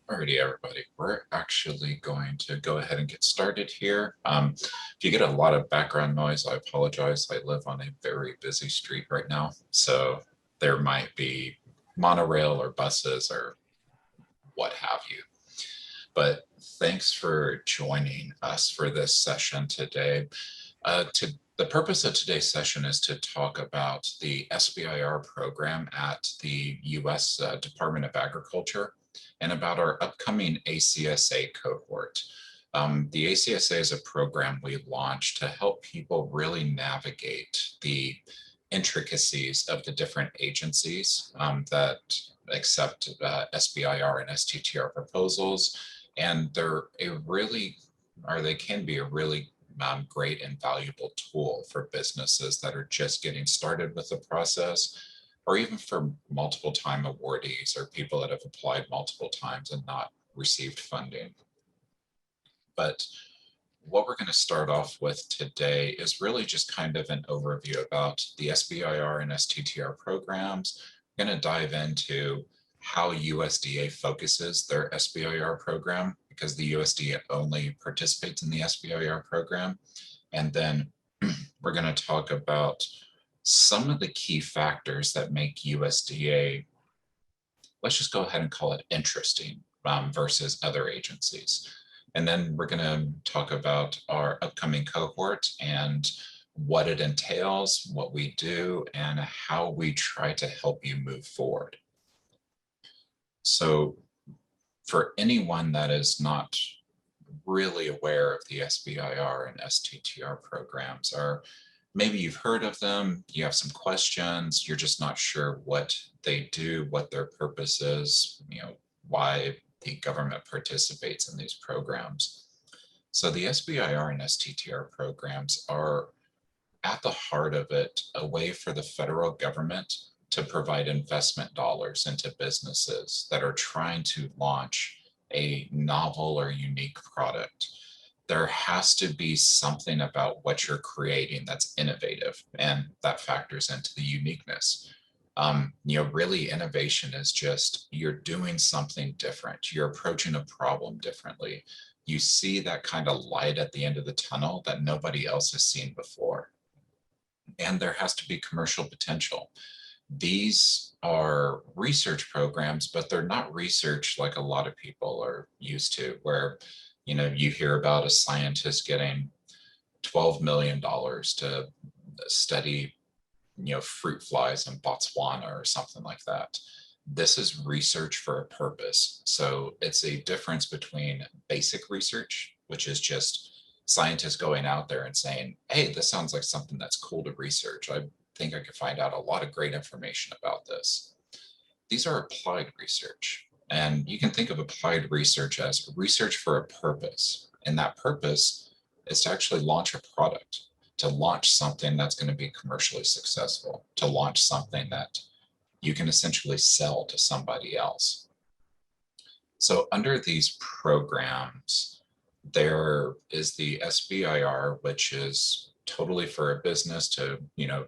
Alrighty, everybody, we're actually going to go ahead and get started here. If you get a lot of background noise, I apologize. I live on a very busy street right now, so there might be monorail or buses or what have you. But thanks for joining us for this session today. The purpose of today's session is to talk about the SBIR program at the U.S. Department of Agriculture and about our upcoming ACSA cohort. The ACSA is a program we launched to help people really navigate the intricacies of the different agencies that accept SBIR and STTR proposals. And they can be a really great and valuable tool for businesses that are just getting started with the process, or even for multiple time awardees or people that have applied multiple times and not received funding. But what we're going to start off with today is really just kind of an overview about the SBIR and STTR programs. We're going to dive into how USDA focuses their SBIR program, because the USDA only participates in the SBIR program. And then we're going to talk about some of the key factors that make USDA, let's just go ahead and call it interesting, versus other agencies. And then we're going to talk about our upcoming cohort and what it entails, what we do, and how we try to help you move forward. So for anyone that is not really aware of the SBIR and STTR programs, or maybe you've heard of them, you have some questions, you're just not sure what they do, what their purpose is, why the government participates in these programs. So the SBIR and STTR programs are, at the heart of it, a way for the federal government to provide investment dollars into businesses that are trying to launch a novel or unique product. There has to be something about what you're creating that's innovative, and that factors into the uniqueness. Really innovation is just, you're doing something different. You're approaching a problem differently. You see that kind of light at the end of the tunnel that nobody else has seen before. And there has to be commercial potential. These are research programs, but they're not research like a lot of people are used to, where you hear about a scientist getting $12 million to study fruit flies in Botswana or something like that. This is research for a purpose. So it's a difference between basic research, which is just scientists going out there and saying, hey, this sounds like something that's cool to research. I think I could find out a lot of great information about this. These are applied research. And you can think of applied research as research for a purpose. And that purpose is to actually launch a product, to launch something that's going to be commercially successful, to launch something that you can essentially sell to somebody else. So under these programs, there is the SBIR, which is totally for a business to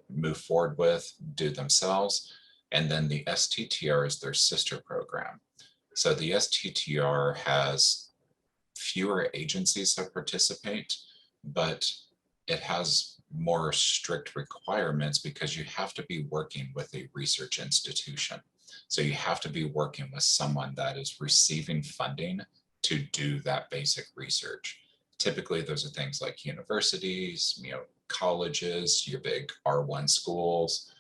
move forward with, do themselves. And then the STTR is their sister program. So the STTR has fewer agencies that participate, but it has more strict requirements because you have to be working with a research institution. So you have to be working with someone that is receiving funding to do that basic research. Typically, those are things like universities, colleges, your big R1 schools,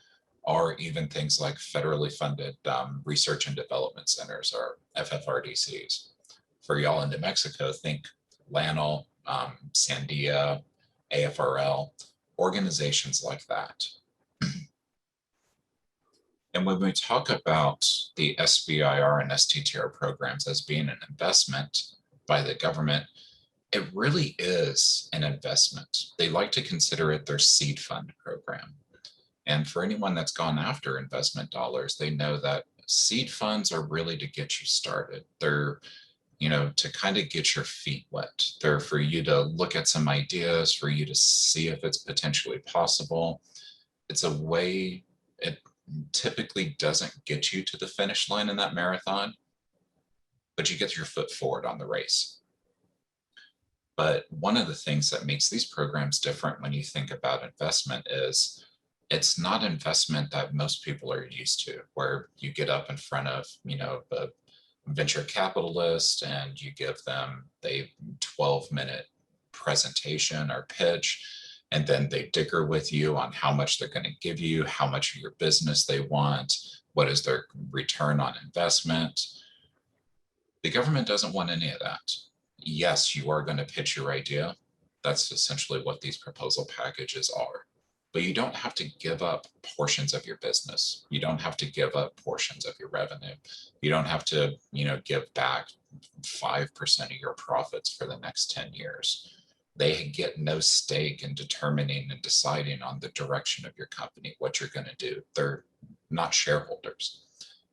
or even things like federally funded research and development centers, or FFRDCs. For y'all in New Mexico, think LANL, Sandia, AFRL, organizations like that. And when we talk about the SBIR and STTR programs as being an investment by the government, it really is an investment. They like to consider it their seed fund program. And for anyone that's gone after investment dollars, they know that seed funds are really to get you started. They're to kind of get your feet wet. They're for you to look at some ideas, for you to see if it's potentially possible. It's a way, it typically doesn't get you to the finish line in that marathon, but you get your foot forward on the race. But one of the things that makes these programs different when you think about investment is it's not investment that most people are used to, where you get up in front of, a venture capitalist and you give them a 12-minute presentation or pitch, and then they dicker with you on how much they're going to give you, how much of your business they want, what is their return on investment. The government doesn't want any of that. Yes, you are going to pitch your idea. That's essentially what these proposal packages are. But you don't have to give up portions of your business. You don't have to give up portions of your revenue. You don't have to, give back 5% of your profits for the next 10 years. They get no stake in determining and deciding on the direction of your company, what you're going to do. They're not shareholders.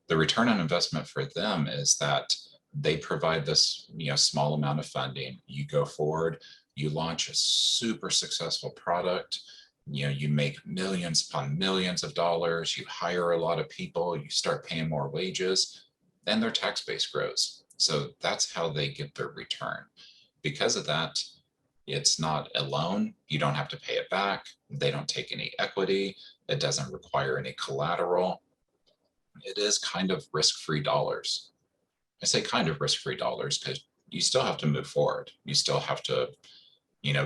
The return on investment for them is that they provide this, small amount of funding. You go forward, you launch a super successful product. You make millions upon millions of dollars, you hire a lot of people, you start paying more wages, and their tax base grows. So that's how they get their return. Because of that, it's not a loan. You don't have to pay it back. They don't take any equity. It doesn't require any collateral. It is kind of risk-free dollars. I say kind of risk-free dollars because you still have to move forward. You still have to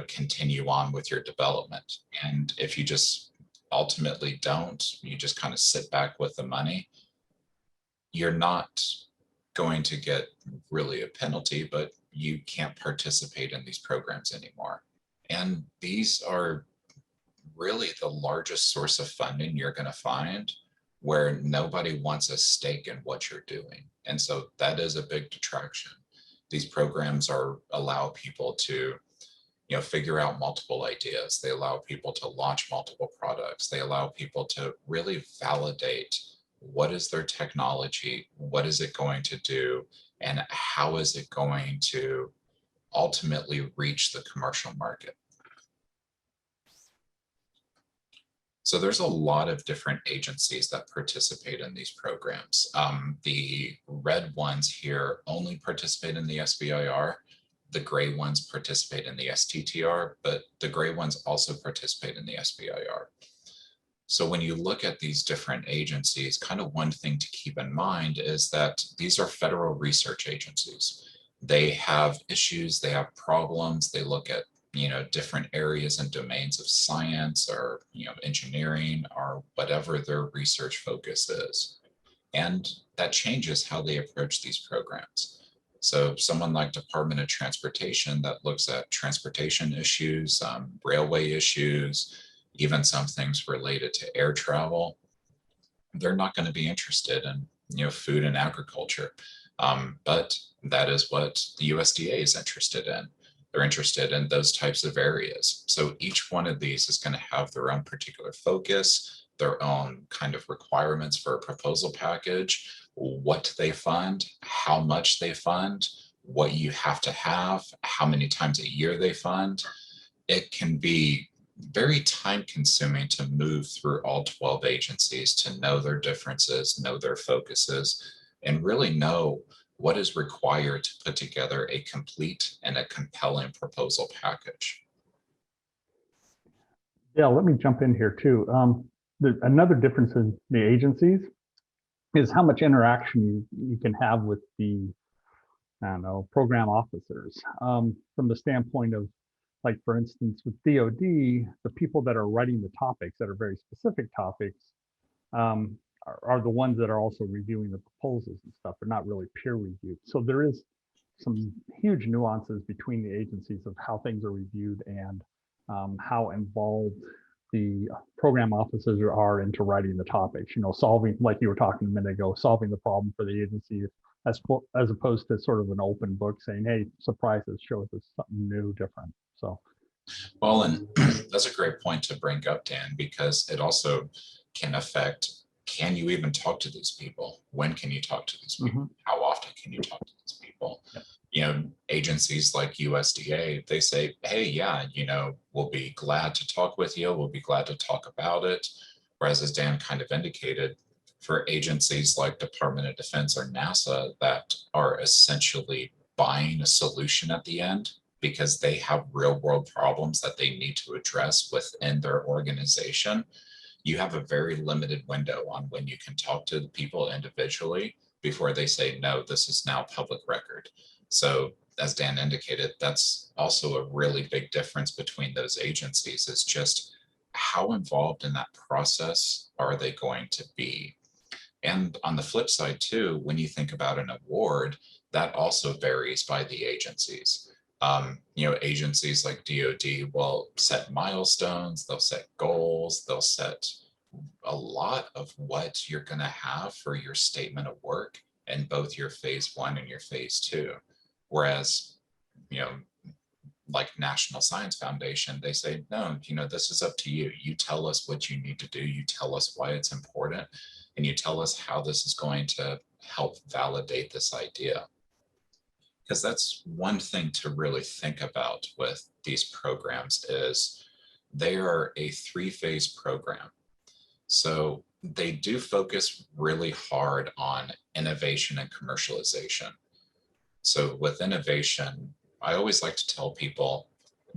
continue on with your development. And if you just ultimately don't, you just kind of sit back with the money, you're not going to get really a penalty, but you can't participate in these programs anymore. And these are really the largest source of funding you're going to find where nobody wants a stake in what you're doing. And so that is a big detraction. These programs allow people to figure out multiple ideas. They allow people to launch multiple products. They allow people to really validate what is their technology, what is it going to do, and how is it going to ultimately reach the commercial market. So there's a lot of different agencies that participate in these programs. The red ones here only participate in the SBIR. The gray ones participate in the STTR, but the gray ones also participate in the SBIR. So when you look at these different agencies, kind of one thing to keep in mind is that these are federal research agencies. They have issues, they have problems, they look at different areas and domains of science or engineering or whatever their research focus is. And that changes how they approach these programs. So someone like Department of Transportation that looks at transportation issues, railway issues, even some things related to air travel, they're not going to be interested in food and agriculture. But that is what the USDA is interested in. They're interested in those types of areas. So each one of these is going to have their own particular focus, their own kind of requirements for a proposal package, what they fund, how much they fund, what you have to have, how many times a year they fund. It can be very time consuming to move through all 12 agencies to know their differences, know their focuses, and really know what is required to put together a complete and a compelling proposal package. Yeah, let me jump in here too. Another difference in the agencies is how much interaction you can have with the, program officers. From the standpoint of, like, for instance, with DoD, the people that are writing the topics that are very specific topics are the ones that are also reviewing the proposals and stuff. They're not really peer reviewed. So there is some huge nuances between the agencies of how things are reviewed and how involved the program officers are into writing the topics, solving, like you were talking a minute ago, solving the problem for the agency as opposed to sort of an open book saying, hey, surprises, show us something new, different. So. Well, and that's a great point to bring up, Dan, because it also can affect, can you even talk to these people? When can you talk to these people? Mm-hmm. How often can you talk to these people? Yep. Agencies like USDA, they say, hey, yeah, we'll be glad to talk with you. We'll be glad to talk about it. Whereas as Dan kind of indicated, for agencies like Department of Defense or NASA that are essentially buying a solution at the end because they have real world problems that they need to address within their organization, you have a very limited window on when you can talk to the people individually before they say, no, this is now public record. So as Dan indicated, that's also a really big difference between those agencies, is just how involved in that process are they going to be? And on the flip side too, when you think about an award, that also varies by the agencies. Agencies like DoD will set milestones, they'll set goals, they'll set a lot of what you're going to have for your statement of work in both your phase 1 and your phase 2. Whereas, you know, like National Science Foundation, they say, no, this is up to you. You tell us what you need to do. You tell us why it's important, and you tell us how this is going to help validate this idea. Because that's one thing to really think about with these programs, is they are a 3-phase program. So they do focus really hard on innovation and commercialization. So with innovation, I always like to tell people,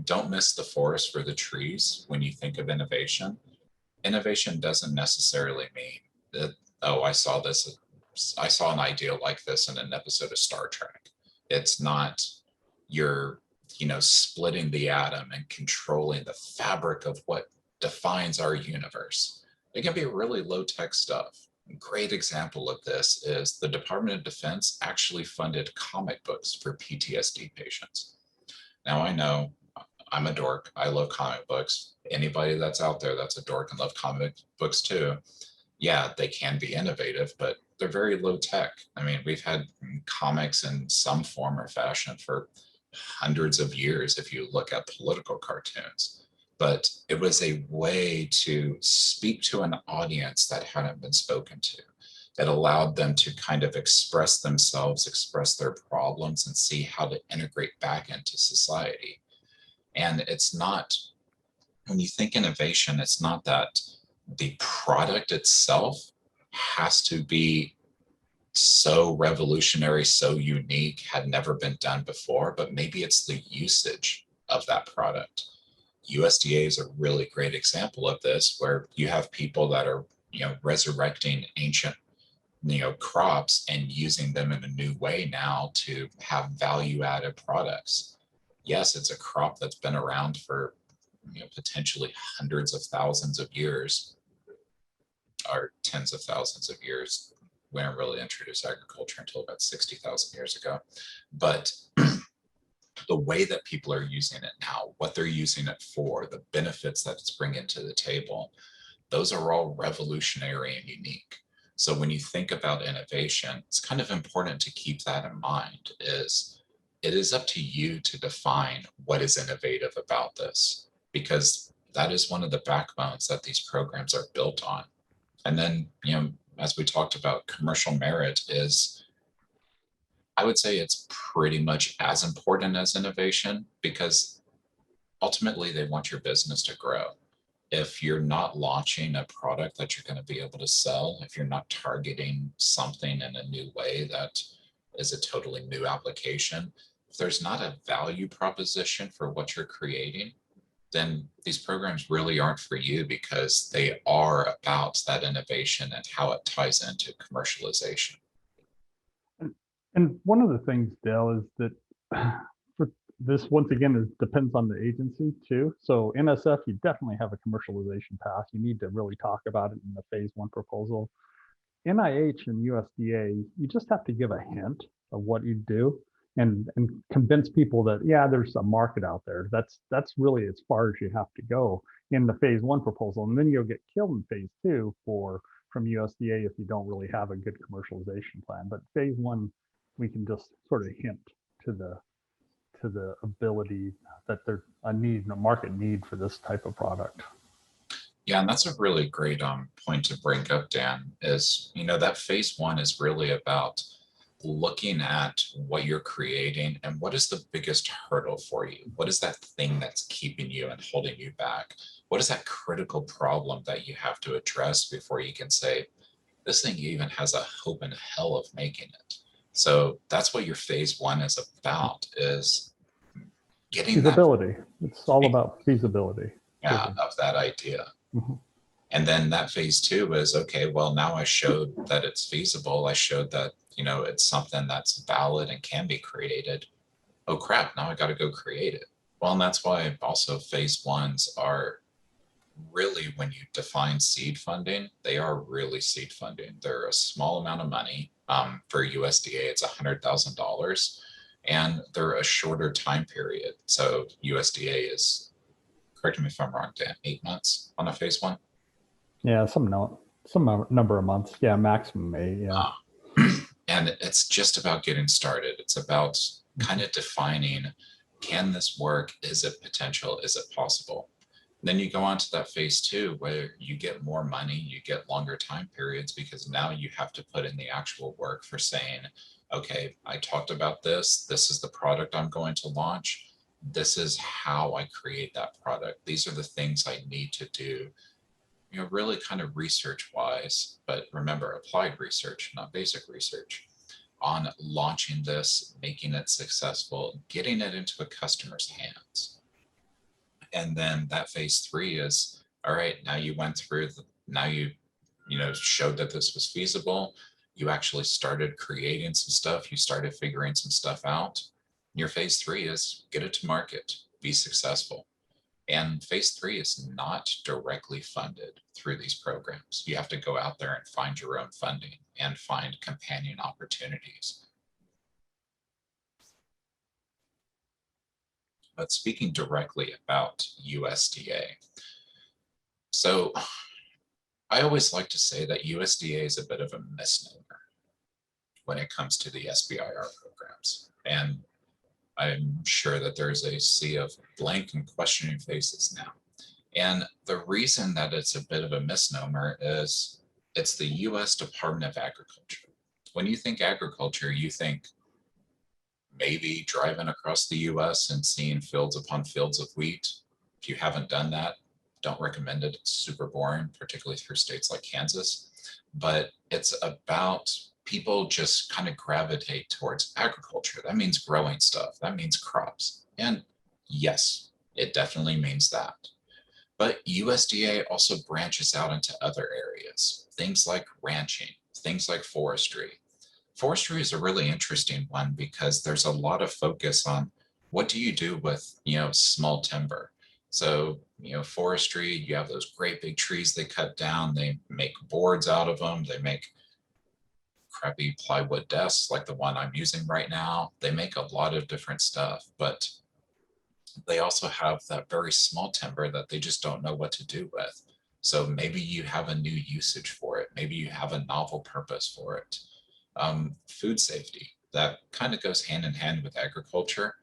don't miss the forest for the trees when you think of innovation. Innovation doesn't necessarily mean that, oh, I saw an idea like this in an episode of Star Trek. It's not you're, splitting the atom and controlling the fabric of what defines our universe. It can be really low-tech stuff. A great example of this is the Department of Defense actually funded comic books for PTSD patients. Now, I know I'm a dork. I love comic books. Anybody that's out there that's a dork and love comic books too, yeah, they can be innovative, but they're very low tech. I mean, we've had comics in some form or fashion for hundreds of years if you look at political cartoons. But it was a way to speak to an audience that hadn't been spoken to. It allowed them to kind of express themselves, express their problems, and see how to integrate back into society. And it's not, when you think innovation, it's not that the product itself has to be so revolutionary, so unique, had never been done before, but maybe it's the usage of that product. USDA is a really great example of this, where you have people that are, resurrecting ancient, crops and using them in a new way now to have value-added products. Yes, it's a crop that's been around for, potentially hundreds of thousands of years, or tens of thousands of years. We didn't really introduce agriculture until about 60,000 years ago. But the way that people are using it now, what they're using it for, the benefits that it's bringing to the table, those are all revolutionary and unique. So when you think about innovation, it's kind of important to keep that in mind, is it is up to you to define what is innovative about this, because that is one of the backbones that these programs are built on. And then, as we talked about, commercial merit is, I would say it's pretty much as important as innovation, because ultimately they want your business to grow. If you're not launching a product that you're going to be able to sell, if you're not targeting something in a new way that is a totally new application, if there's not a value proposition for what you're creating, then these programs really aren't for you, because they are about that innovation and how it ties into commercialization. And one of the things, Dale, is that for this, once again, depends on the agency too. So NSF, you definitely have a commercialization path. You need to really talk about it in the phase 1 proposal. NIH and USDA, you just have to give a hint of what you do, and convince people that, yeah, there's a market out there. That's really as far as you have to go in the phase 1 proposal. And then you'll get killed in phase 2 from USDA if you don't really have a good commercialization plan. But phase 1, we can just sort of hint to the ability that there's a market need for this type of product. Yeah, and that's a really great point to bring up, Dan, is, that phase 1 is really about looking at what you're creating and what is the biggest hurdle for you. What is that thing that's keeping you and holding you back? What is that critical problem that you have to address before you can say, This thing even has a hope in hell of making it. So that's what your phase one is about, is getting that, Feasibility. It's all about feasibility. of that idea. Mhm. And then that phase two is, okay, well, now I showed that it's feasible. I showed that, it's something that's valid and can be created. Oh crap, now I got to go create it. Well, and that's why also phase ones are really, when you define seed funding, they are really seed funding. They're a small amount of money. For USDA, it's $100,000, and they're a shorter time period. So USDA is, correct me if I'm wrong, Dan, 8 months on a phase one. Yeah, some number of months. Yeah, maximum 8. Yeah. And it's just about getting started. It's about kind of defining, can this work? Is it potential? Is it possible? Then you go on to that phase two, where you get more money, you get longer time periods, because now you have to put in the actual work for saying, okay, I talked about this. This is the product I'm going to launch. This is how I create that product. These are the things I need to do, really kind of research wise, but remember, applied research, not basic research, on launching this, making it successful, getting it into a customer's hands. And then that phase three is, all right, now you went through now you showed that this was feasible. You actually started creating some stuff. You started figuring some stuff out. Your phase three is get it to market, be successful. And phase three is not directly funded through these programs. You have to go out there and find your own funding and find companion opportunities. But speaking directly about USDA, so I always like to say that USDA is a bit of a misnomer when it comes to the SBIR programs. And I'm sure that there's a sea of blank and questioning faces now. And the reason that it's a bit of a misnomer is it's the US Department of Agriculture. When you think agriculture, you think maybe driving across the US and seeing fields upon fields of wheat. If you haven't done that, don't recommend it. It's super boring, particularly through states like Kansas. But it's about people just kind of gravitate towards agriculture. That means growing stuff, that means crops. And yes, it definitely means that. But USDA also branches out into other areas, things like ranching, things like forestry. Forestry is a really interesting one because there's a lot of focus on what do you do with, small timber. So, forestry, you have those great big trees they cut down, they make boards out of them, they make crappy plywood desks like the one I'm using right now. They make a lot of different stuff, but they also have that very small timber that they just don't know what to do with. So maybe you have a new usage for it. Maybe you have a novel purpose for it. Food safety, that kind of goes hand in hand with agriculture,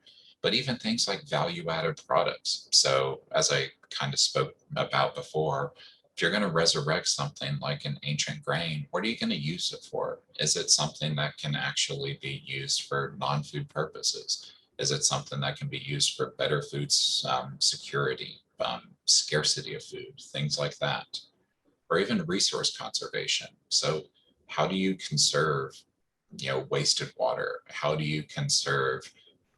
but even things like value added products. So as I kind of spoke about before, if you're going to resurrect something like an ancient grain, what are you going to use it for? Is it something that can actually be used for non-food purposes? Is it something that can be used for better food security, scarcity of food, things like that, or even resource conservation? So how do you conserve, wasted water? How do you conserve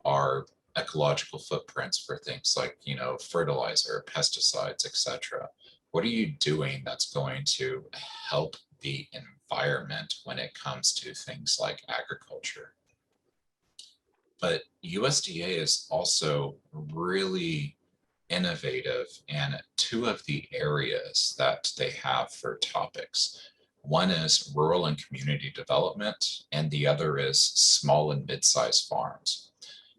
our ecological footprints for things like, fertilizer, pesticides, etc.? What are you doing that's going to help the environment when it comes to things like agriculture? But USDA is also really innovative in two of the areas that they have for topics. One is rural and community development, and the other is small and mid-sized farms,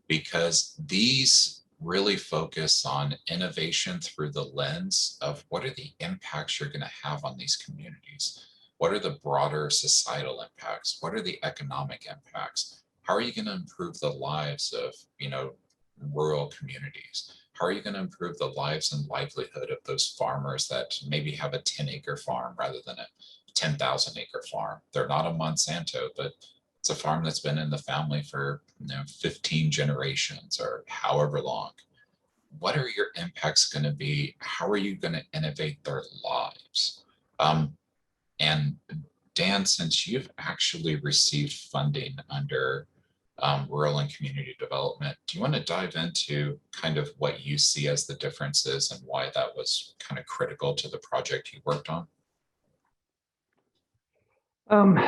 because these really focus on innovation through the lens of what are the impacts you're going to have on these communities? What are the broader societal impacts? What are the economic impacts? How are you going to improve the lives of, rural communities? How are you going to improve the lives and livelihood of those farmers that maybe have a 10-acre farm rather than a 10,000-acre farm? They're not a Monsanto, but it's a farm that's been in the family for 15 generations or however long. What are your impacts going to be? How are you going to innovate their lives? And Dan, since you've actually received funding under rural and community development, do you want to dive into kind of what you see as the differences and why that was kind of critical to the project you worked on? Um,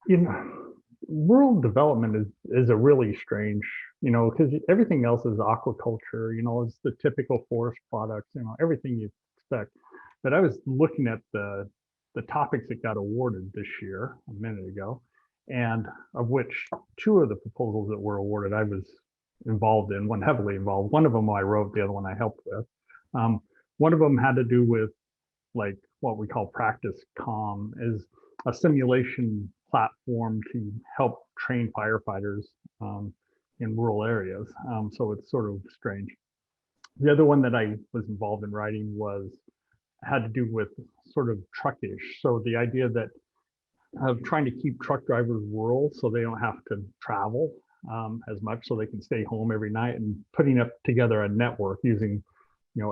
you know, rural development is a really strange, because everything else is aquaculture, it's the typical forest products, everything you expect. But I was looking at the topics that got awarded this year a minute ago, and of which two of the proposals that were awarded I was involved in, one heavily involved. One of them I wrote, the other one I helped with. One of them had to do with like what we call practice calm, is a simulation platform to help train firefighters in rural areas. So it's sort of strange. The other one that I was involved in writing had to do with sort of truckish. So the idea that of trying to keep truck drivers rural so they don't have to travel as much, so they can stay home every night, and putting up together a network using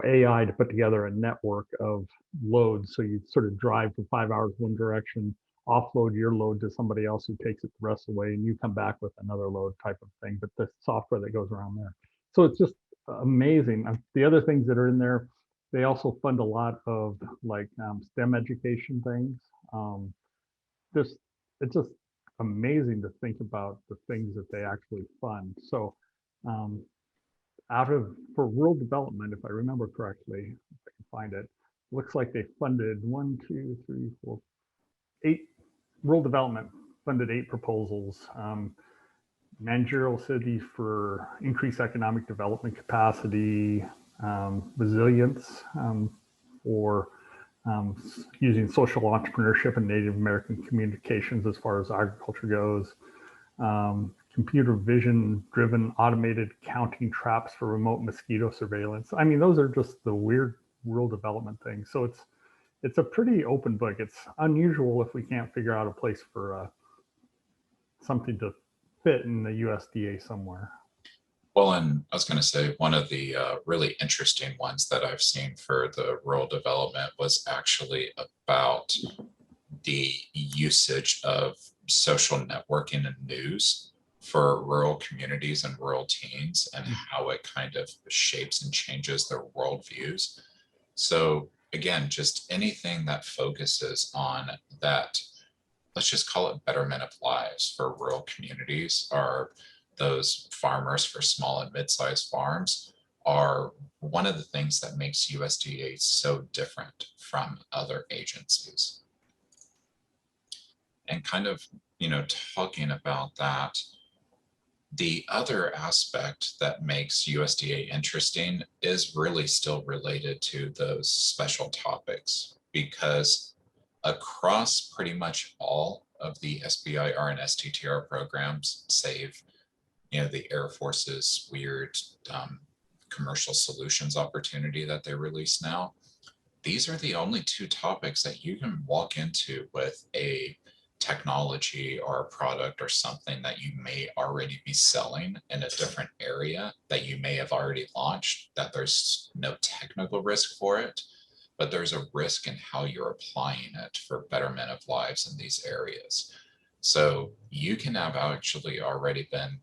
AI to put together a network of loads. So you sort of drive for 5 hours one direction, offload your load to somebody else who takes it the rest of the way, and you come back with another load type of thing. But the software that goes around there. So it's just amazing. The other things that are in there, they also fund a lot of like STEM education things. Just it's just amazing to think about the things that they actually fund. So um, for rural development, if I remember correctly, if I can find it, looks like they funded 1, 2, 3, 4, 8 rural development funded 8 proposals. Managerial cities for increased economic development capacity, resilience for using social entrepreneurship and Native American communications as far as agriculture goes. Computer vision driven automated counting traps for remote mosquito surveillance. I mean, those are just the weird rural development things. So it's a pretty open book. It's unusual if we can't figure out a place for something to fit in the USDA somewhere. Well, and I was going to say one of the really interesting ones that I've seen for the rural development was actually about the usage of social networking and news for rural communities and rural teens, and how it kind of shapes and changes their worldviews. So again, just anything that focuses on that, let's just call it betterment of lives for rural communities, are those farmers for small and mid-sized farms, are one of the things that makes USDA so different from other agencies. And kind of, talking about that, the other aspect that makes USDA interesting is really still related to those special topics, because across pretty much all of the SBIR and STTR programs, save the Air Force's weird commercial solutions opportunity that they release now, these are the only 2 topics that you can walk into with a technology or a product or something that you may already be selling in a different area that you may have already launched, that there's no technical risk for it, but there's a risk in how you're applying it for betterment of lives in these areas. So you can have actually already been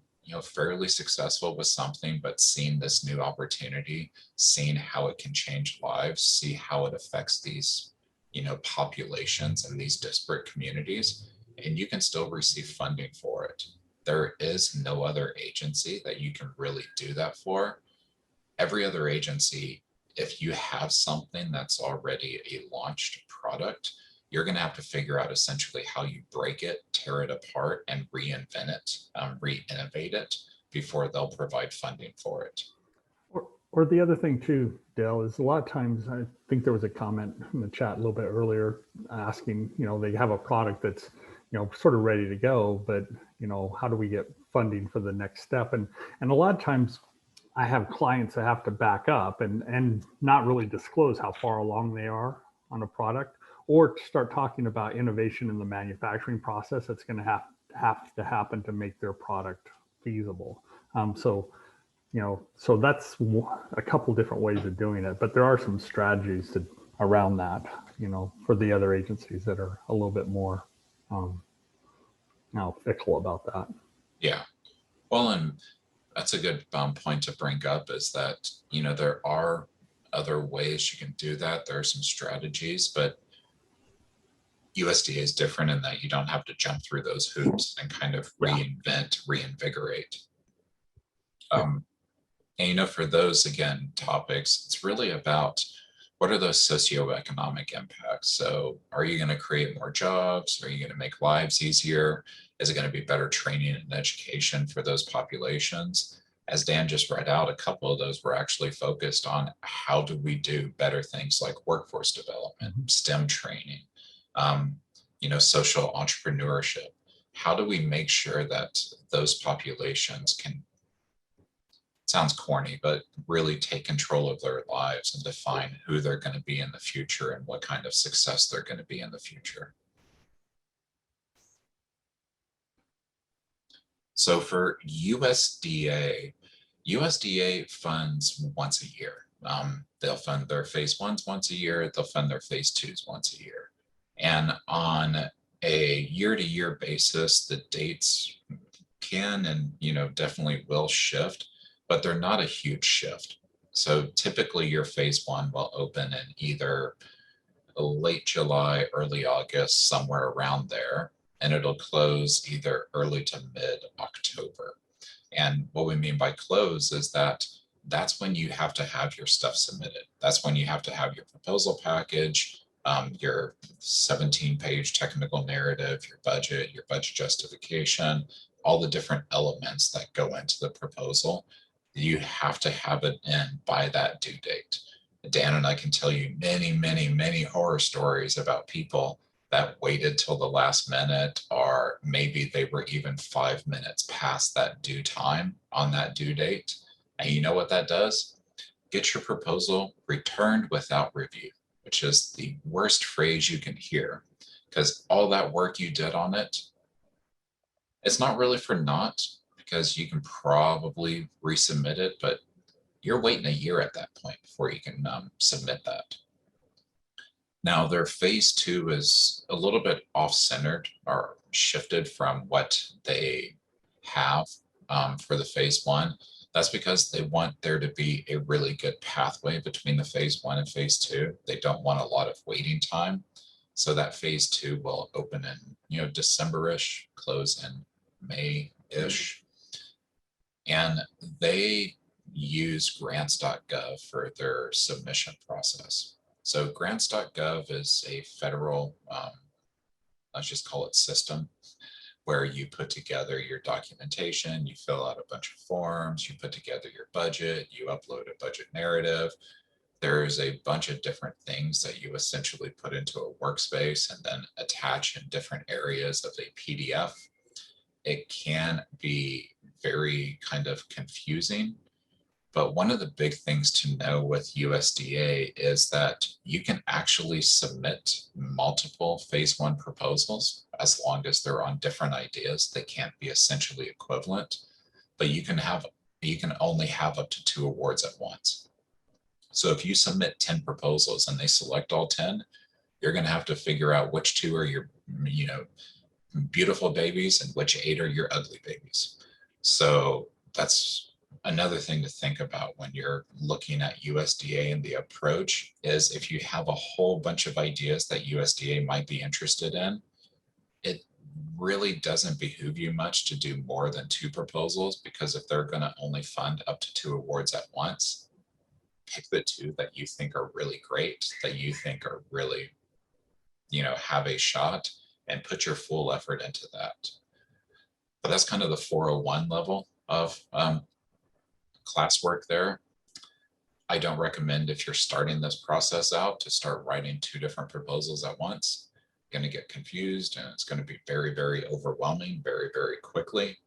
fairly successful with something, but seeing this new opportunity, seeing how it can change lives, see how it affects these populations and these disparate communities, and you can still receive funding for it. There is no other agency that you can really do that for. Every other agency, if you have something that's already a launched product, you're going to have to figure out essentially how you break it, tear it apart, and reinvent it, re-innovate it before they'll provide funding for it. Or the other thing too, Dale, is a lot of times, I think there was a comment in the chat a little bit earlier asking, they have a product that's, sort of ready to go, but, how do we get funding for the next step? And a lot of times I have clients that have to back up and not really disclose how far along they are on a product, or start talking about innovation in the manufacturing process that's going to have to happen to make their product feasible. So that's a couple different ways of doing it, but there are some strategies to around that, for the other agencies that are a little bit more fickle about that. Yeah. Well, and that's a good point to bring up, is that, there are other ways you can do that. There are some strategies, but USDA is different in that you don't have to jump through those hoops and kind of reinvigorate. And for those, again, topics, it's really about what are those socioeconomic impacts. So are you going to create more jobs? Are you going to make lives easier? Is it going to be better training and education for those populations? As Dan just read out, a couple of those were actually focused on how do we do better things like workforce development, STEM training, social entrepreneurship. How do we make sure that those populations can, sounds corny, but really take control of their lives and define who they're going to be in the future and what kind of success they're going to be in the future. So for USDA funds once a year. They'll fund their phase ones once a year. They'll fund their phase twos once a year. And on a year-to-year basis, the dates can and definitely will shift, but they're not a huge shift. So typically your phase one will open in either late July, early August, somewhere around there, and it'll close either early to mid-October. And what we mean by close is that that's when you have to have your stuff submitted. That's when you have to have your proposal package, your 17-page technical narrative, your budget justification, all the different elements that go into the proposal. You have to have it in by that due date. Dan and I can tell you many, many, many horror stories about people that waited till the last minute, or maybe they were even 5 minutes past that due time on that due date. And you know what that does? Get your proposal returned without review, which is the worst phrase you can hear, because all that work you did on it, it's not really for naught, because you can probably resubmit it, but you're waiting a year at that point before you can submit that. Now, their phase two is a little bit off-centered or shifted from what they have for the phase one. That's because they want there to be a really good pathway between the phase one and phase two. They don't want a lot of waiting time. So that phase two will open in, December-ish, close in May-ish. And they use grants.gov for their submission process. So grants.gov is a federal, let's just call it system, where you put together your documentation, you fill out a bunch of forms, you put together your budget, you upload a budget narrative. There's a bunch of different things that you essentially put into a workspace and then attach in different areas of a PDF. It can be very kind of confusing, but one of the big things to know with USDA is that you can actually submit multiple phase one proposals as long as they're on different ideas. They can't be essentially equivalent, but you can only have up to 2 awards at once. So if you submit 10 proposals and they select all 10, you're going to have to figure out which 2 are your, beautiful babies and which 8 are your ugly babies. So that's another thing to think about when you're looking at USDA and the approach is if you have a whole bunch of ideas that USDA might be interested in, it really doesn't behoove you much to do more than 2 proposals, because if they're going to only fund up to 2 awards at once, pick the 2 that you think are really great, that you think are really, have a shot, and put your full effort into that. But that's kind of the 401 level of classwork there. I don't recommend, if you're starting this process out, to start writing 2 different proposals at once. You're going to get confused, and it's going to be very, very overwhelming very, very quickly.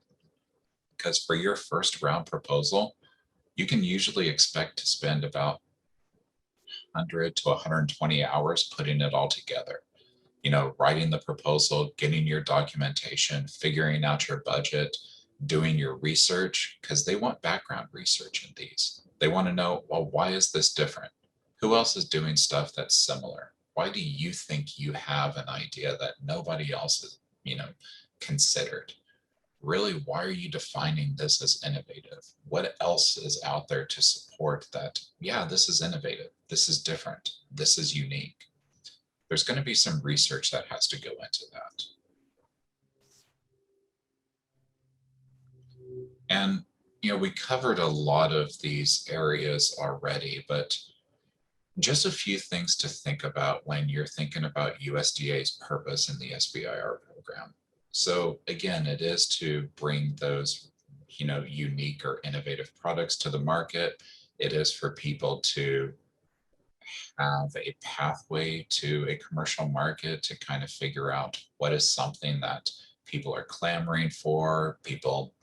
Because for your first round proposal, you can usually expect to spend about 100 to 120 hours putting it all together. Writing the proposal, getting your documentation, figuring out your budget, doing your research, because they want background research in these. They want to know, well, why is this different? Who else is doing stuff that's similar? Why do you think you have an idea that nobody else has, considered? Really, why are you defining this as innovative? What else is out there to support that? Yeah, this is innovative. This is different. This is unique. There's going to be some research that has to go into that. And, we covered a lot of these areas already, but just a few things to think about when you're thinking about USDA's purpose in the SBIR program. So again, it is to bring those, unique or innovative products to the market. It is for people to have a pathway to a commercial market to kind of figure out what is something that people are clamoring for, people,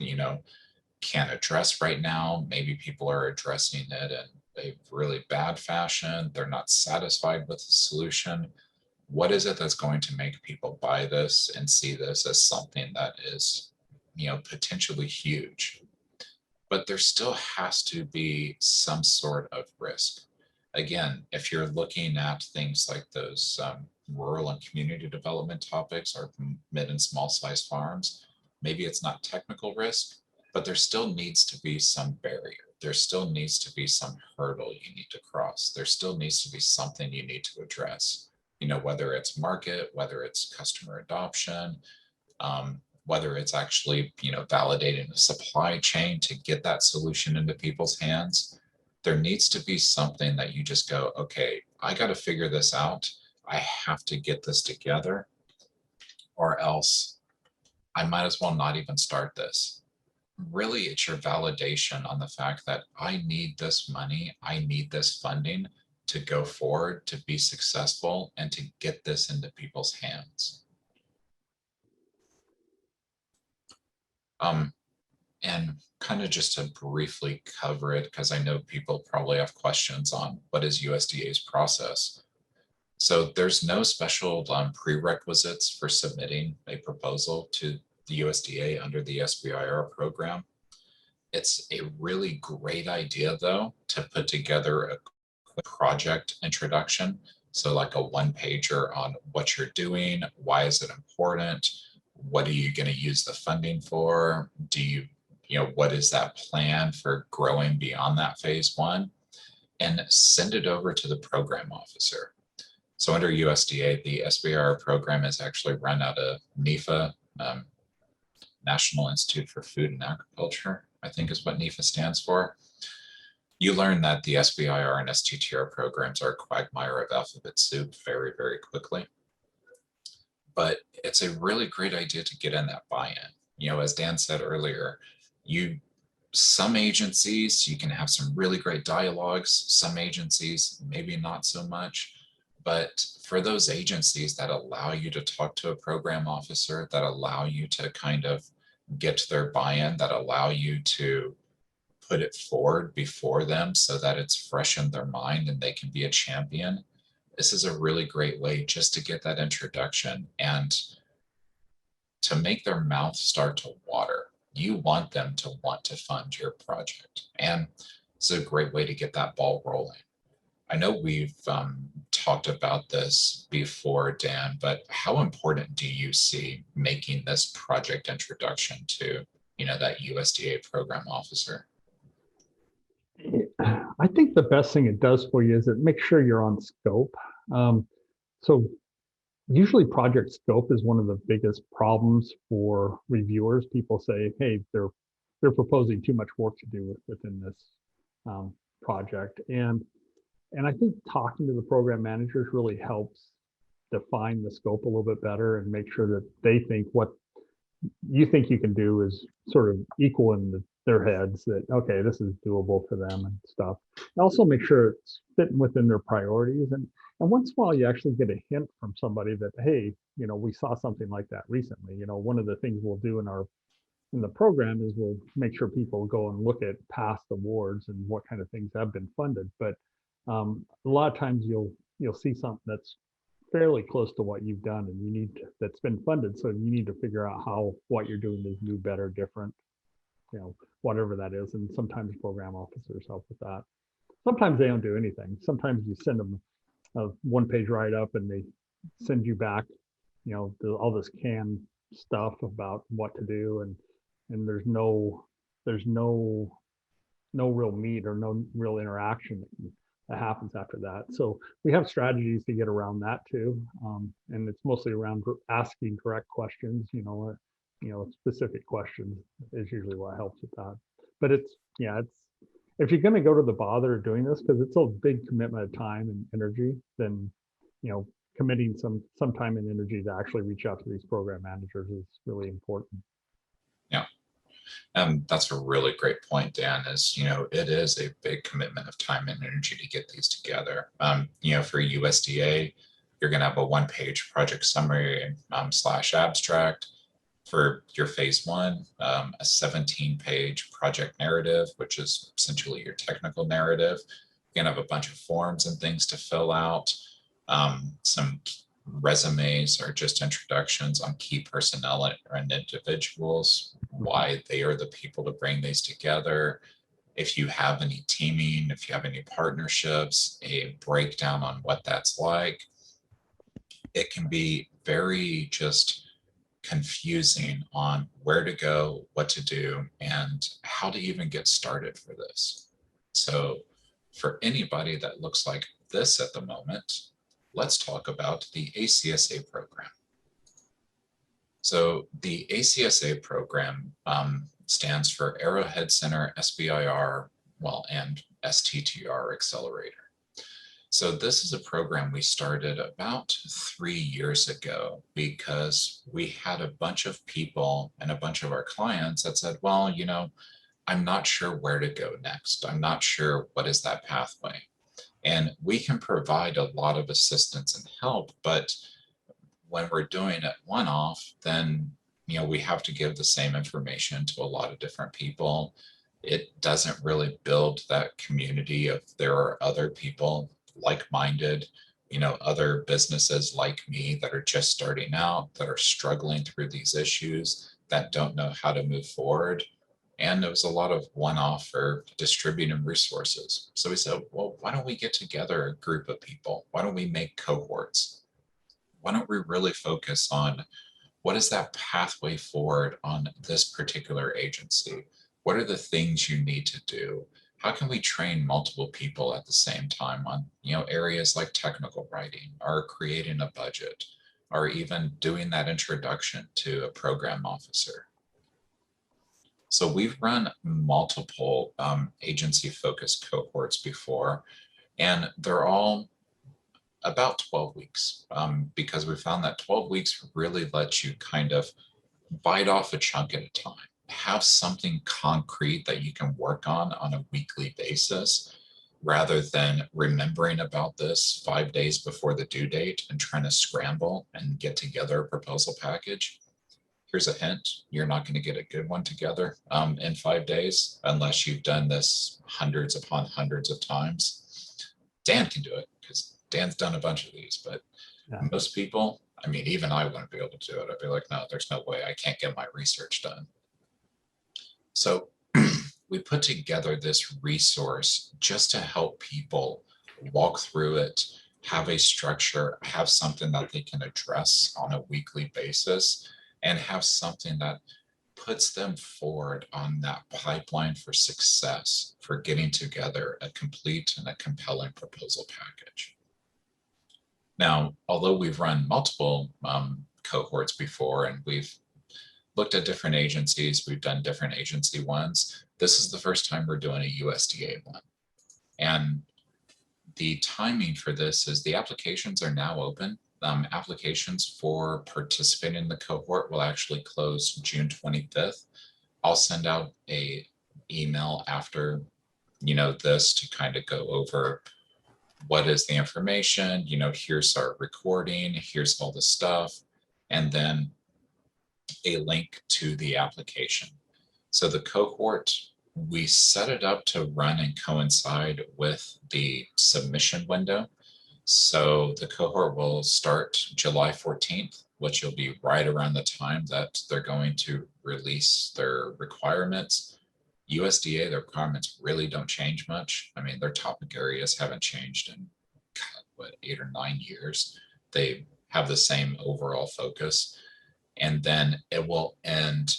can't address right now. Maybe people are addressing it in a really bad fashion. They're not satisfied with the solution. What is it that's going to make people buy this and see this as something that is, potentially huge? But there still has to be some sort of risk. Again, if you're looking at things like those rural and community development topics or mid and small size farms, maybe it's not technical risk, but there still needs to be some barrier. There still needs to be some hurdle you need to cross. There still needs to be something you need to address, whether it's market, whether it's customer adoption, whether it's actually, validating the supply chain to get that solution into people's hands. There needs to be something that you just go, okay, I got to figure this out. I have to get this together, or else I might as well not even start this. Really, it's your validation on the fact that I need this money, I need this funding to go forward, to be successful, and to get this into people's hands. And kind of just to briefly cover it, because I know people probably have questions on what is USDA's process. So there's no special prerequisites for submitting a proposal to the USDA under the SBIR program. It's a really great idea, though, to put together a project introduction. So like a one pager on what you're doing, why is it important, what are you going to use the funding for, what is that plan for growing beyond that phase one, and send it over to the program officer. So under USDA, the SBIR program is actually run out of NIFA, National Institute for Food and Agriculture, I think is what NIFA stands for. You learn that the SBIR and STTR programs are a quagmire of alphabet soup very, very quickly. But it's a really great idea to get in that buy-in. As Dan said earlier, some agencies, you can have some really great dialogues, some agencies, maybe not so much. But for those agencies that allow you to talk to a program officer, that allow you to kind of get their buy-in, that allow you to put it forward before them so that it's fresh in their mind and they can be a champion, this is a really great way just to get that introduction and to make their mouth start to water. You want them to want to fund your project. And it's a great way to get that ball rolling. I know we've talked about this before, Dan, but how important do you see making this project introduction to, that USDA program officer? I think the best thing it does for you is it makes sure you're on scope. So usually project scope is one of the biggest problems for reviewers. People say, hey, they're proposing too much work to do within this project. And I think talking to the program managers really helps define the scope a little bit better and make sure that they think what you think you can do is sort of equal in their heads, that, okay, this is doable for them and stuff. And also make sure it's fitting within their priorities. And once in a while, you actually get a hint from somebody that, hey, we saw something like that recently. One of the things we'll do in the program is we'll make sure people go and look at past awards and what kind of things have been funded. But a lot of times you'll see something that's fairly close to what you've done and that's been funded. So you need to figure out how what you're doing is new, better, different, whatever that is. And sometimes program officers help with that. sometimes they don't do anything. Sometimes you send them a one-page write-up and they send you back, all this canned stuff about what to do, and there's no real meat or no real interaction that happens after that. So we have strategies to get around that too, and it's mostly around asking correct questions. Specific questions is usually what helps with that. But it's if you're going to go to the bother of doing this, because it's a big commitment of time and energy, then committing some time and energy to actually reach out to these program managers is really important. Yeah. That's a really great point, Dan, is, it is a big commitment of time and energy to get these together. For USDA, you're going to have a one-page project summary / abstract. For your phase one, a 17-page project narrative, which is essentially your technical narrative. You're going to have a bunch of forms and things to fill out. Some resumes are just introductions on key personnel and individuals, why they are the people to bring these together. If you have any teaming, if you have any partnerships, a breakdown on what that's like. It can be very just confusing on where to go, what to do, and how to even get started for this. So for anybody that looks like this at the moment, let's talk about the ACSA program. So the ACSA program stands for Arrowhead Center, SBIR, and STTR Accelerator. So this is a program we started about 3 years ago because we had a bunch of people and a bunch of our clients that said, well, I'm not sure where to go next. I'm not sure what is that pathway. And we can provide a lot of assistance and help, but when we're doing it one-off, then we have to give the same information to a lot of different people. It doesn't really build that community of there are other people like-minded, other businesses like me that are just starting out, that are struggling through these issues, that don't know how to move forward. And it was a lot of one-off or distributing resources. So we said, well, why don't we get together a group of people? Why don't we make cohorts? Why don't we really focus on what is that pathway forward on this particular agency? What are the things you need to do? How can we train multiple people at the same time on areas like technical writing, or creating a budget, or even doing that introduction to a program officer? So we've run multiple agency-focused cohorts before, and they're all about 12 weeks because we found that 12 weeks really lets you kind of bite off a chunk at a time. Have something concrete that you can work on a weekly basis, rather than remembering about this 5 days before the due date and trying to scramble and get together a proposal package. Here's a hint, you're not going to get a good one together in 5 days unless you've done this hundreds upon hundreds of times. Dan can do it because Dan's done a bunch of these, but most people, even I wouldn't be able to do it. I'd be like, no, there's no way, I can't get my research done. So we put together this resource just to help people walk through it, have a structure, have something that they can address on a weekly basis, and have something that puts them forward on that pipeline for success, for getting together a complete and a compelling proposal package. Now, although we've run multiple cohorts before and we've looked at different agencies, we've done different agency ones, this is the first time we're doing a USDA one. And the timing for this is the applications are now open. Applications for participating in the cohort will actually close June 25th. I'll send out a email after, this to kind of go over what is the information, here's our recording, here's all the stuff, and then a link to the application. So the cohort, we set it up to run and coincide with the submission window. So the cohort will start July 14th, which will be right around the time that they're going to release their requirements. USDA, their requirements really don't change much. I mean, their topic areas haven't changed in what, 8 or 9 years. They have the same overall focus. And then it will end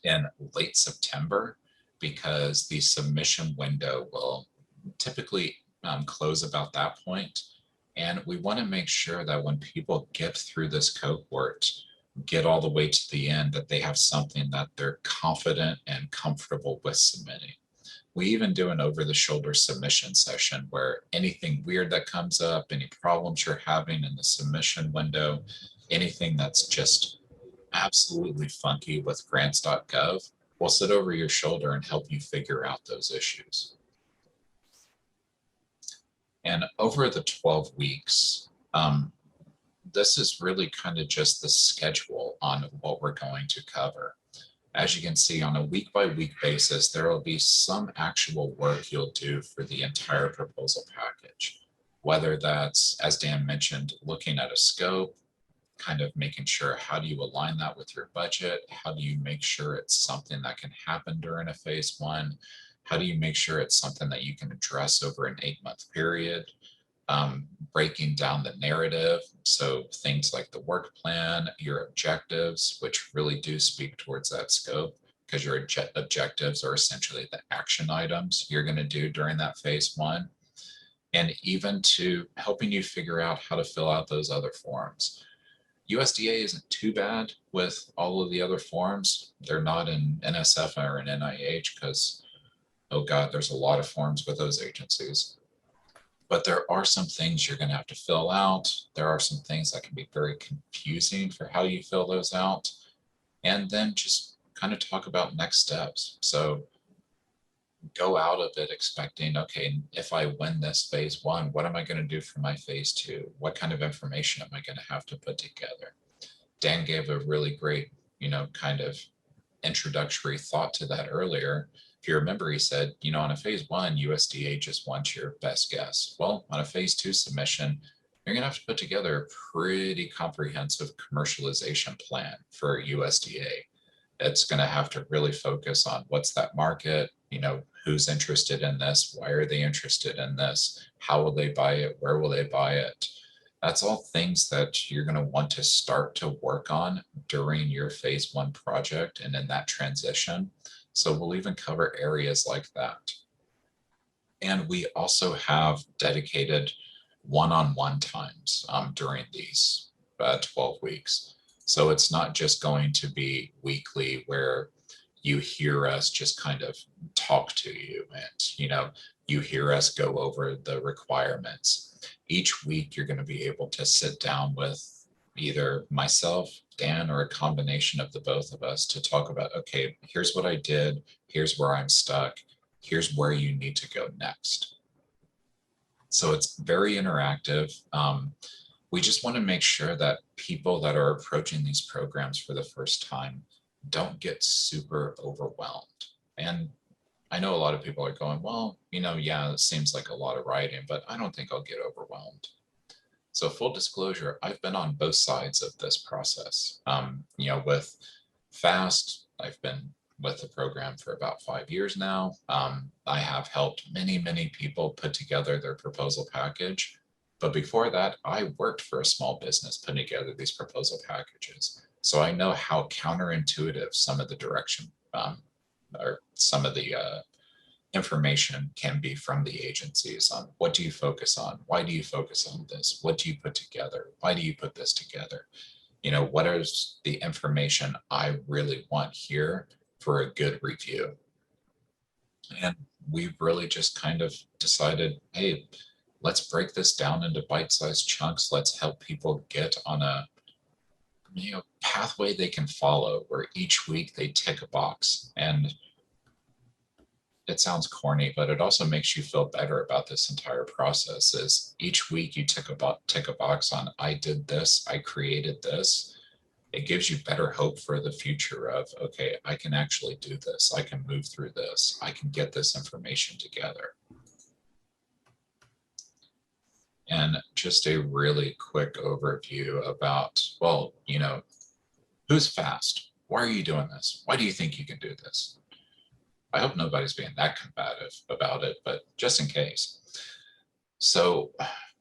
in late September because the submission window will typically close about that point. And we want to make sure that when people get through this cohort, get all the way to the end, that they have something that they're confident and comfortable with submitting. We even do an over-the-shoulder submission session where anything weird that comes up, any problems you're having in the submission window, anything that's just absolutely funky with grants.gov, we'll sit over your shoulder and help you figure out those issues. And over the 12 weeks, this is really kind of just the schedule on what we're going to cover. As you can see, on a week-by-week basis, there will be some actual work you'll do for the entire proposal package, whether that's, as Dan mentioned, looking at a scope, kind of making sure how do you align that with your budget? How do you make sure it's something that can happen during a phase one? How do you make sure it's something that you can address over an 8-month period? Breaking down the narrative. So things like the work plan, your objectives, which really do speak towards that scope, because your objectives are essentially the action items you're going to do during that phase one. And even to helping you figure out how to fill out those other forms. USDA isn't too bad with all of the other forms. They're not in NSF or in NIH because, oh God, there's a lot of forms with those agencies. But there are some things you're going to have to fill out. There are some things that can be very confusing for how you fill those out. And then just kind of talk about next steps. So go out of it expecting, okay, if I win this phase one, what am I going to do for my phase two? What kind of information am I going to have to put together? Dan gave a really great, kind of introductory thought to that earlier. If you remember, he said, on a phase one, USDA just wants your best guess. Well, on a phase two submission, you're going to have to put together a pretty comprehensive commercialization plan for USDA. It's going to have to really focus on what's that market, who's interested in this, why are they interested in this, how will they buy it, where will they buy it. That's all things that you're going to want to start to work on during your phase one project and in that transition. So we'll even cover areas like that. And we also have dedicated one-on-one times during these 12 weeks. So it's not just going to be weekly where you hear us just kind of talk to you and, you hear us go over the requirements. Each week, you're going to be able to sit down with either myself, Dan, or a combination of the both of us to talk about, okay, here's what I did, here's where I'm stuck, here's where you need to go next. So it's very interactive. We just want to make sure that people that are approaching these programs for the first time don't get super overwhelmed. And I know a lot of people are going, well, yeah, it seems like a lot of writing, but I don't think I'll get overwhelmed. So full disclosure, I've been on both sides of this process. With FAST, I've been with the program for about 5 years now. I have helped many, many people put together their proposal package. But before that, I worked for a small business putting together these proposal packages. So I know how counterintuitive some of the direction or some of the information can be from the agencies on what do you focus on? Why do you focus on this? What do you put together? Why do you put this together? What is the information I really want here for a good review? And we really just kind of decided, hey, let's break this down into bite-sized chunks. Let's help people get on a pathway they can follow where each week they tick a box. And it sounds corny, but it also makes you feel better about this entire process. Is each week you tick a box on, I did this, I created this. It gives you better hope for the future of, okay, I can actually do this. I can move through this. I can get this information together. And just a really quick overview about, well, who's FAST? Why are you doing this? Why do you think you can do this? I hope nobody's being that combative about it, but just in case. So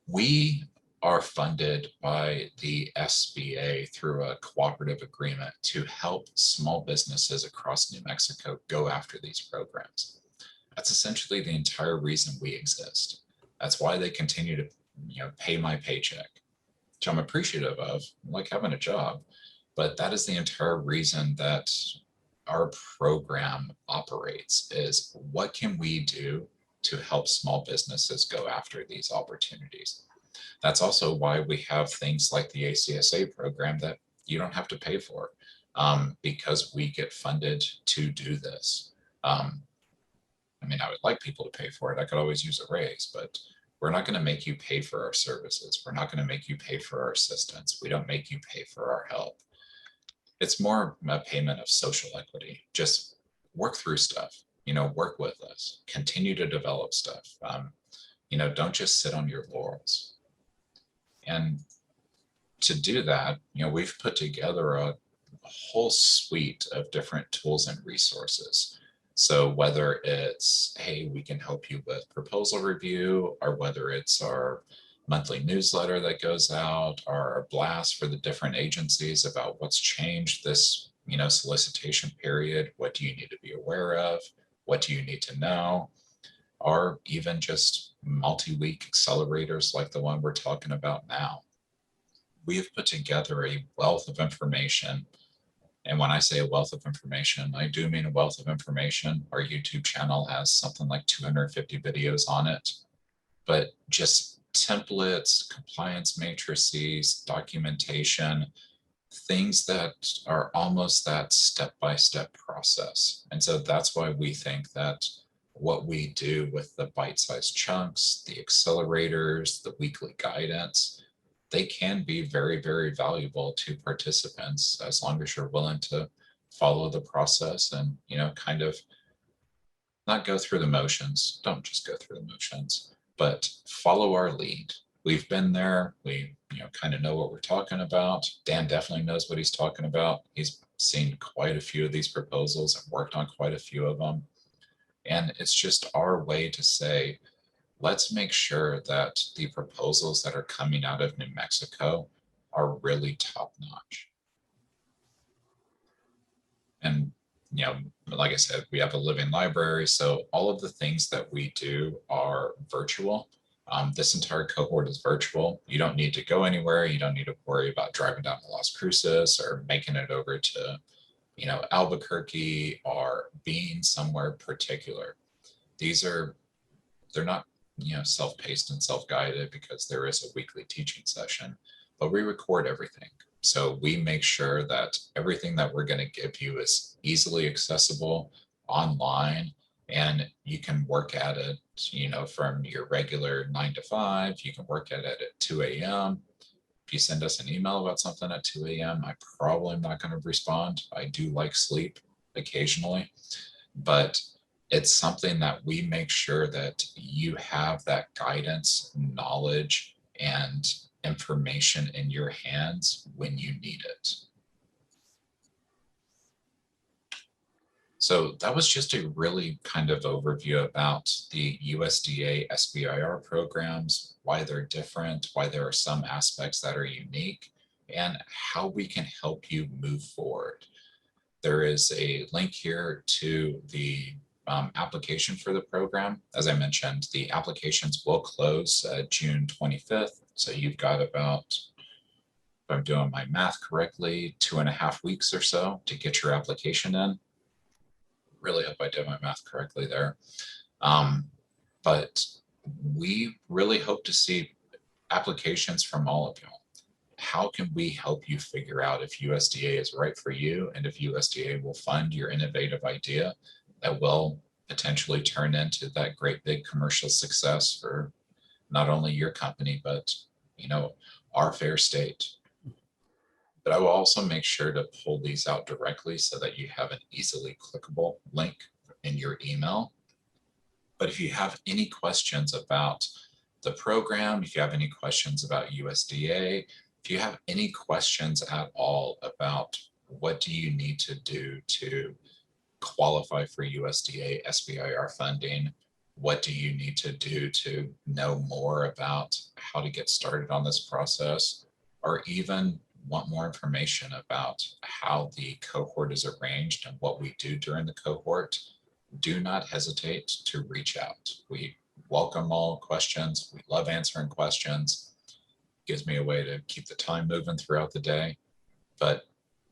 we are funded by the SBA through a cooperative agreement to help small businesses across New Mexico go after these programs. That's essentially the entire reason we exist. That's why they continue to, pay my paycheck, which I'm appreciative of, like having a job. But that is the entire reason that our program operates, is what can we do to help small businesses go after these opportunities. That's also why we have things like the ACSA program that you don't have to pay for, because we get funded to do this. I mean, I would like people to pay for it. I could always use a raise, but we're not going to make you pay for our services. We're not going to make you pay for our assistance. We don't make you pay for our help. It's more a payment of social equity. Just work through stuff, work with us, continue to develop stuff. Don't just sit on your laurels. And to do that, we've put together a whole suite of different tools and resources. So whether it's, hey, we can help you with proposal review, or whether it's our monthly newsletter that goes out, or our blast for the different agencies about what's changed this, solicitation period, what do you need to be aware of, what do you need to know, or even just multi-week accelerators like the one we're talking about now. We have put together a wealth of information. And when I say a wealth of information, I do mean a wealth of information. Our YouTube channel has something like 250 videos on it, but just templates, compliance matrices, documentation, things that are almost that step-by-step process. And so that's why we think that what we do with the bite-sized chunks, the accelerators, the weekly guidance, they can be very, very valuable to participants as long as you're willing to follow the process and, kind of not go through the motions. Don't just go through the motions, but follow our lead. We've been there. We, kind of know what we're talking about. Dan definitely knows what he's talking about. He's seen quite a few of these proposals and worked on quite a few of them. And it's just our way to say, let's make sure that the proposals that are coming out of New Mexico are really top notch. And, like I said, we have a living library. So all of the things that we do are virtual. This entire cohort is virtual. You don't need to go anywhere. You don't need to worry about driving down to Las Cruces or making it over to, Albuquerque or being somewhere particular. They're not, self-paced and self-guided because there is a weekly teaching session, but we record everything. So we make sure that everything that we're going to give you is easily accessible online, and you can work at it, from your regular 9 to 5, you can work at it at 2 a.m. If you send us an email about something at 2 a.m., I probably am not going to respond. I do like sleep occasionally, but it's something that we make sure that you have that guidance, knowledge, and information in your hands when you need it. So that was just a really kind of overview about the USDA SBIR programs, why they're different, why there are some aspects that are unique, and how we can help you move forward. There is a link here to the application for the program. As I mentioned, the applications will close June 25th. So you've got about, if I'm doing my math correctly, 2.5 weeks or so to get your application in. Really hope I did my math correctly there. But we really hope to see applications from all of y'all. How can we help you figure out if USDA is right for you, and if USDA will fund your innovative idea that will potentially turn into that great big commercial success for not only your company, but, our fair state. But I will also make sure to pull these out directly so that you have an easily clickable link in your email. But if you have any questions about the program, if you have any questions about USDA, if you have any questions at all about what do you need to do to qualify for USDA SBIR funding? What do you need to do to know more about how to get started on this process, or even want more information about how the cohort is arranged and what we do during the cohort? Do not hesitate to reach out. We welcome all questions. We love answering questions. Gives me a way to keep the time moving throughout the day. But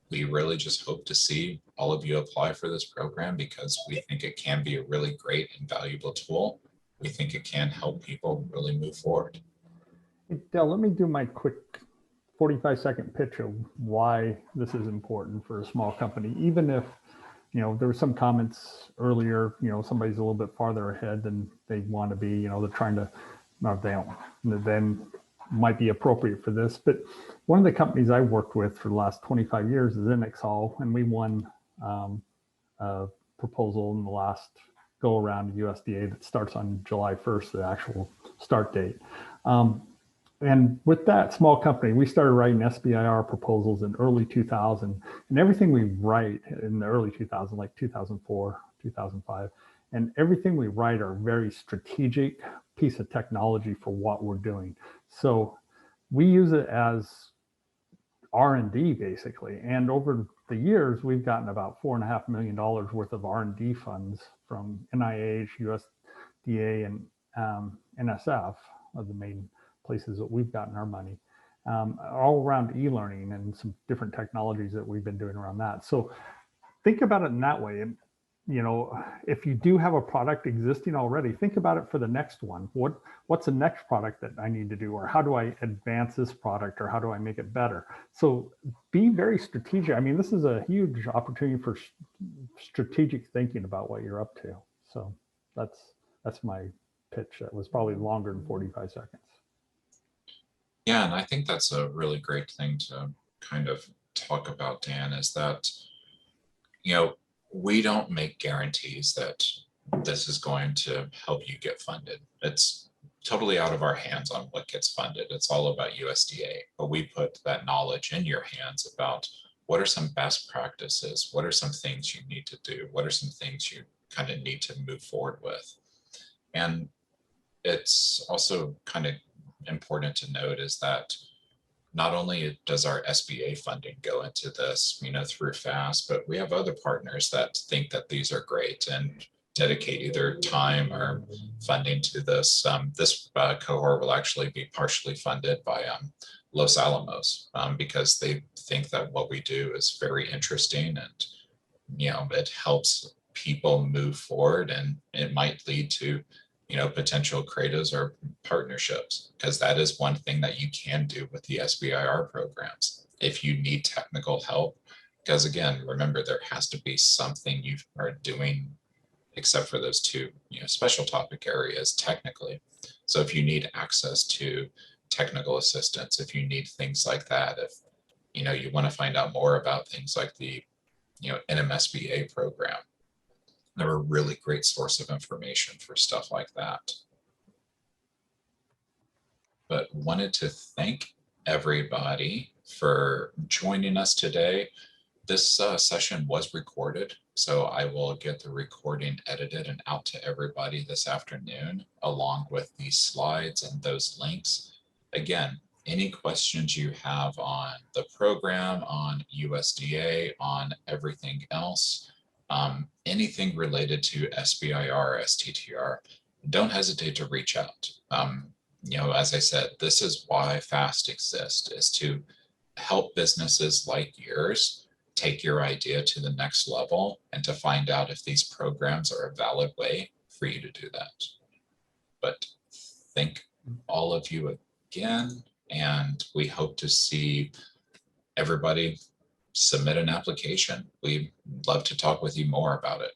we really just hope to see all of you apply for this program because we think it can be a really great and valuable tool. We think it can help people really move forward. Hey, Dell, let me do my quick 45-second pitch of why this is important for a small company. Even if, you know, there were some comments earlier, you know, somebody's a little bit farther ahead than they want to be, you know, they're trying to, no, they don't, then might be appropriate for this. But one of the companies I worked with for the last 25 years is Inexall, and we won a proposal in the last go around USDA that starts on July 1st, the actual start date. And with that small company, we started writing SBIR proposals in early 2000, and everything we write in the early 2000, like 2004, 2005, and everything we write are very strategic piece of technology for what we're doing. So we use it as R&D basically. And over the years, we've gotten about $4.5 million worth of R&D funds from NIH, USDA, and NSF are the main places that we've gotten our money, all around e-learning and some different technologies that we've been doing around that. So think about it in that way. And, you know, if you do have a product existing already, think about it for the next one. What's the next product that I need to do? Or how do I advance this product? Or how do I make it better? So be very strategic. I mean, this is a huge opportunity for strategic thinking about what you're up to. So that's my pitch. That was probably longer than 45 seconds. Yeah, and I think that's a really great thing to kind of talk about, Dan, is that, you know, we don't make guarantees that this is going to help you get funded. It's totally out of our hands on what gets funded. It's all about USDA, but we put that knowledge in your hands about what are some best practices, what are some things you need to do, what are some things you kind of need to move forward with. And it's also kind of important to note is that not only does our SBA funding go into this, you know, through FAST, but we have other partners that think that these are great and dedicate either time or funding to this. This cohort will actually be partially funded by Los Alamos because they think that what we do is very interesting and, you know, it helps people move forward and it might lead to, you know, potential creatives or partnerships, because that is one thing that you can do with the SBIR programs. If you need technical help, because again, remember, there has to be something you are doing except for those two, you know, special topic areas technically. So if you need access to technical assistance, if you need things like that, if, you know, you want to find out more about things like the, you know, NMSBA program, they're a really great source of information for stuff like that. But wanted to thank everybody for joining us today. This session was recorded, so I will get the recording edited and out to everybody this afternoon, along with the slides and those links. Again, any questions you have on the program, on USDA, on everything else, anything related to SBIR or STTR, don't hesitate to reach out. You know, as I said, this is why FAST exists, is to help businesses like yours take your idea to the next level and to find out if these programs are a valid way for you to do that. But thank all of you again, and we hope to see everybody submit an application. We'd love to talk with you more about it.